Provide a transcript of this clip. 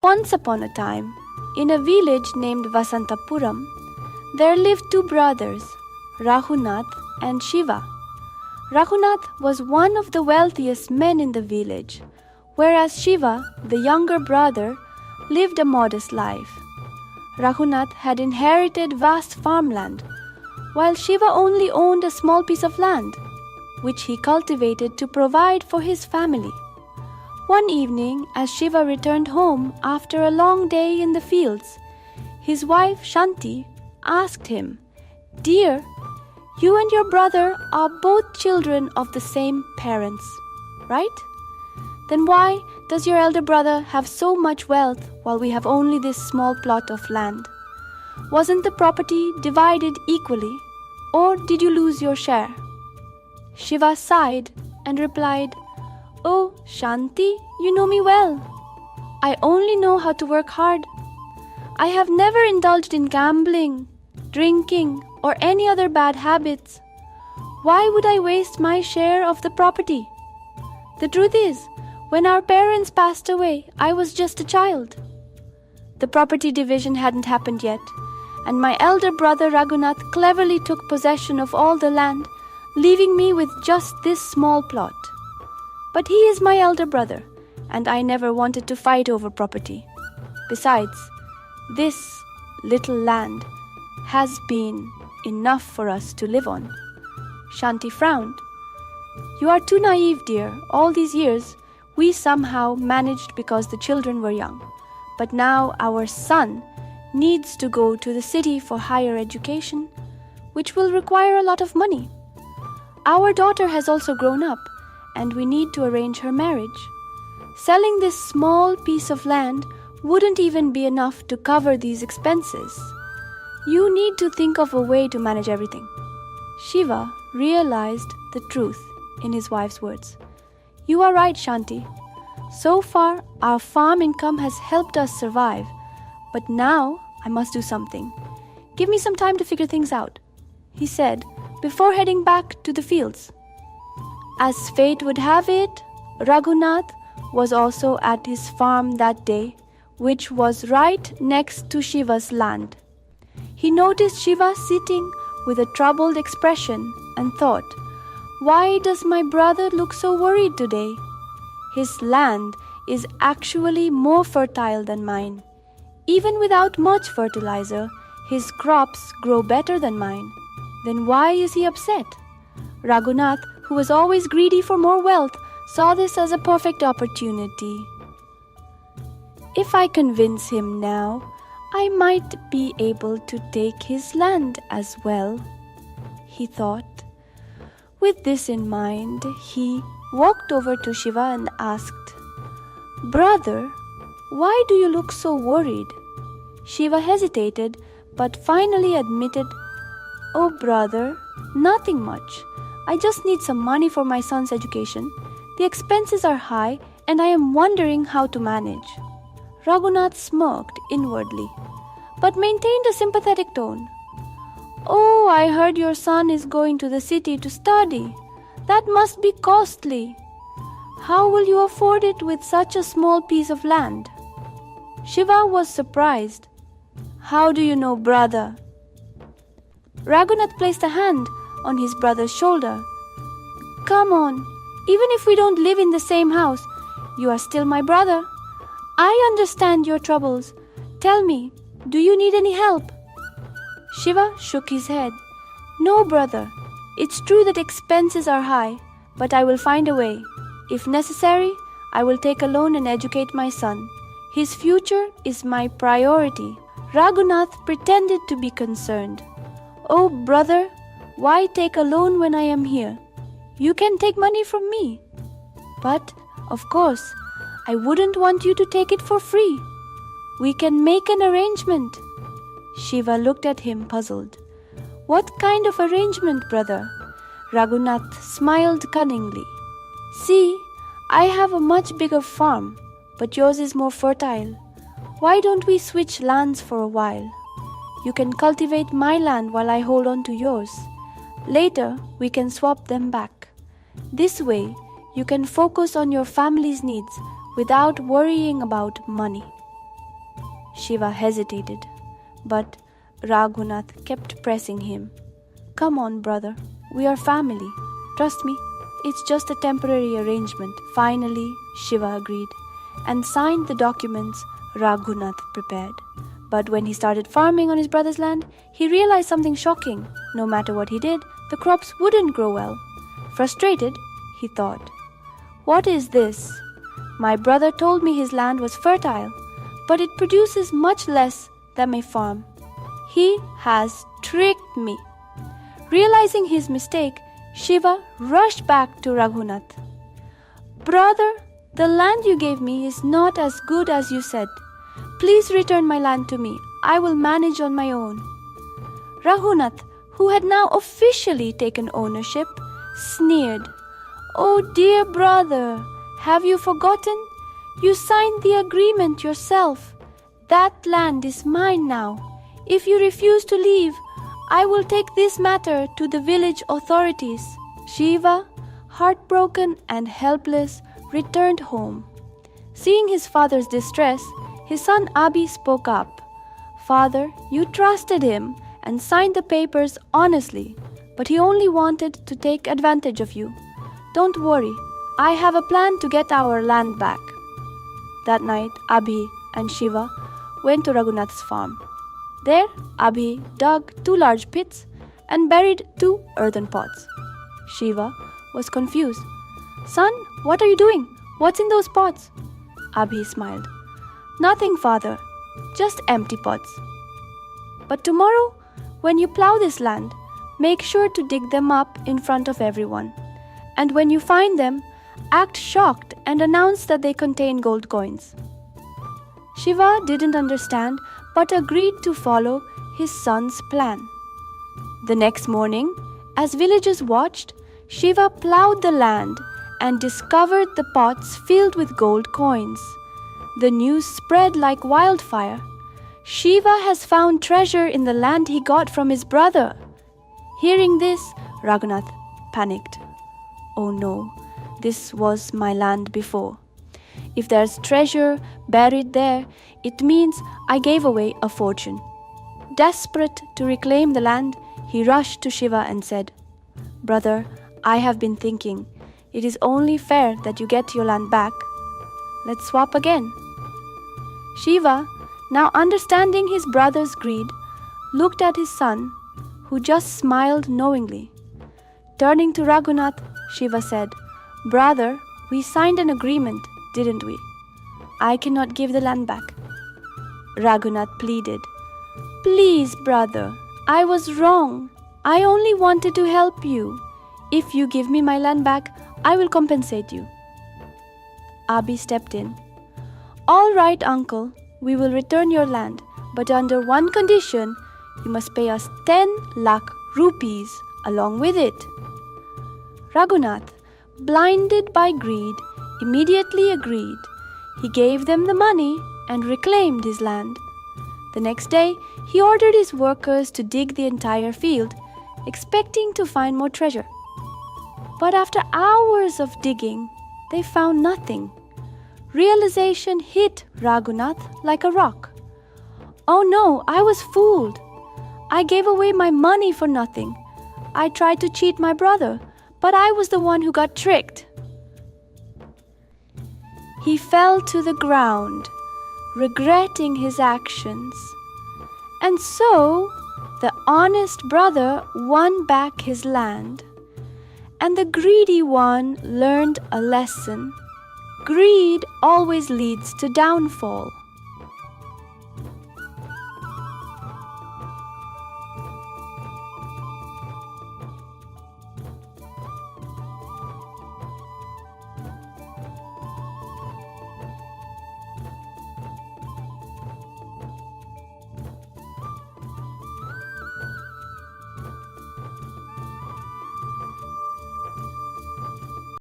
Once upon a time, in a village named Vasantapuram, there lived two brothers, Raghunath and Shiva. Raghunath was one of the wealthiest men in the village, whereas Shiva, the younger brother, lived a modest life. Raghunath had inherited vast farmland, while Shiva only owned a small piece of land, which he cultivated to provide for his family. One evening, as Shiva returned home after a long day in the fields, his wife Shanti asked him, "Dear, you and your brother are both children of the same parents, right? Then why does your elder brother have so much wealth while we have only this small plot of land? Wasn't the property divided equally, or did you lose your share?" Shiva sighed and replied, "Oh, Shanti, you know me well. I only know how to work hard. I have never indulged in gambling, drinking, or any other bad habits. Why would I waste my share of the property? The truth is, when our parents passed away, I was just a child. The property division hadn't happened yet, and my elder brother Raghunath cleverly took possession of all the land, leaving me with just this small plot. But he is my elder brother, and I never wanted to fight over property. Besides, this little land has been enough for us to live on." Shanti frowned. "You are too naive, dear. All these years, we somehow managed because the children were young. But now our son needs to go to the city for higher education, which will require a lot of money. Our daughter has also grown up, and we need to arrange her marriage. Selling this small piece of land wouldn't even be enough to cover these expenses. You need to think of a way to manage everything." Shiva realized the truth in his wife's words. "You are right, Shanti. So far, our farm income has helped us survive, but now I must do something. Give me some time to figure things out," he said before heading back to the fields. As fate would have it, Raghunath was also at his farm that day, which was right next to Shiva's land. He noticed Shiva sitting with a troubled expression and thought, "Why does my brother look so worried today? His land is actually more fertile than mine. Even without much fertilizer, his crops grow better than mine. Then why is he upset?" Raghunath, who was always greedy for more wealth, saw this as a perfect opportunity. "If I convince him now, I might be able to take his land as well," he thought. With this in mind, he walked over to Shiva and asked, "Brother, why do you look so worried?" Shiva hesitated, but finally admitted, "Oh brother, nothing much. I just need some money for my son's education. The expenses are high, and I am wondering how to manage." Raghunath smirked inwardly, but maintained a sympathetic tone. "Oh, I heard your son is going to the city to study. That must be costly. How will you afford it with such a small piece of land?" Shiva was surprised. "How do you know, brother?" Raghunath placed a hand on his brother's shoulder. "Come on, even if we don't live in the same house, you are still my brother. I understand your troubles. Tell me, do you need any help?" Shiva shook his head. "No, brother. It's true that expenses are high, but I will find a way. If necessary, I will take a loan and educate my son. His future is my priority." Raghunath pretended to be concerned. "Oh, brother, why take a loan when I am here? You can take money from me. But, of course, I wouldn't want you to take it for free. We can make an arrangement." Shiva looked at him puzzled. "What kind of arrangement, brother?" Raghunath smiled cunningly. "See, I have a much bigger farm, but yours is more fertile. Why don't we switch lands for a while? You can cultivate my land while I hold on to yours. Later, we can swap them back. This way, you can focus on your family's needs without worrying about money." Shiva hesitated, but Raghunath kept pressing him. Come on, brother, we are family. Trust me, it's just a temporary arrangement. Finally, Shiva agreed and signed the documents Raghunath prepared. But when he started farming on his brother's land, he realized something shocking. No matter what he did, the crops wouldn't grow well. Frustrated, he thought, "What is this? My brother told me his land was fertile, but it produces much less than my farm. He has tricked me." Realizing his mistake, Shiva rushed back to Raghunath. "Brother, the land you gave me is not as good as you said. Please return my land to me. I will manage on my own." Raghunath, who had now officially taken ownership, sneered. "Oh dear brother, have you forgotten? You signed the agreement yourself. That land is mine now. If you refuse to leave, I will take this matter to the village authorities." Shiva, heartbroken and helpless, returned home. Seeing his father's distress, his son Abi spoke up. "Father, you trusted him and signed the papers honestly, but he only wanted to take advantage of you. Don't worry, I have a plan to get our land back." That night, Abhi and Shiva went to Raghunath's farm. There, Abhi dug 2 large pits and buried 2 earthen pots. Shiva was confused. "Son, what are you doing? What's in those pots?" Abhi smiled. "Nothing, father, just empty pots. But tomorrow, when you plow this land, make sure to dig them up in front of everyone. And when you find them, act shocked and announce that they contain gold coins." Shiva didn't understand but agreed to follow his son's plan. The next morning, as villagers watched, Shiva plowed the land and discovered the pots filled with gold coins. The news spread like wildfire. "Shiva has found treasure in the land he got from his brother." Hearing this, Raghunath panicked. "Oh no, this was my land before. If there's treasure buried there, it means I gave away a fortune." Desperate to reclaim the land, he rushed to Shiva and said, "Brother, I have been thinking. It is only fair that you get your land back. Let's swap again." Shiva, now understanding his brother's greed, looked at his son, who just smiled knowingly. Turning to Raghunath, Shiva said, "Brother, we signed an agreement, didn't we? I cannot give the land back." Raghunath pleaded, "Please, brother, I was wrong. I only wanted to help you. If you give me my land back, I will compensate you." Abi stepped in. "All right, uncle, we will return your land, but under one condition, you must pay us 10 lakh rupees along with it." Raghunath, blinded by greed, immediately agreed. He gave them the money and reclaimed his land. The next day, he ordered his workers to dig the entire field, expecting to find more treasure. But after hours of digging, they found nothing. Realization hit Raghunath like a rock. "Oh no, I was fooled. I gave away my money for nothing. I tried to cheat my brother, but I was the one who got tricked." He fell to the ground, regretting his actions. And so, the honest brother won back his land, and the greedy one learned a lesson. Greed always leads to downfall.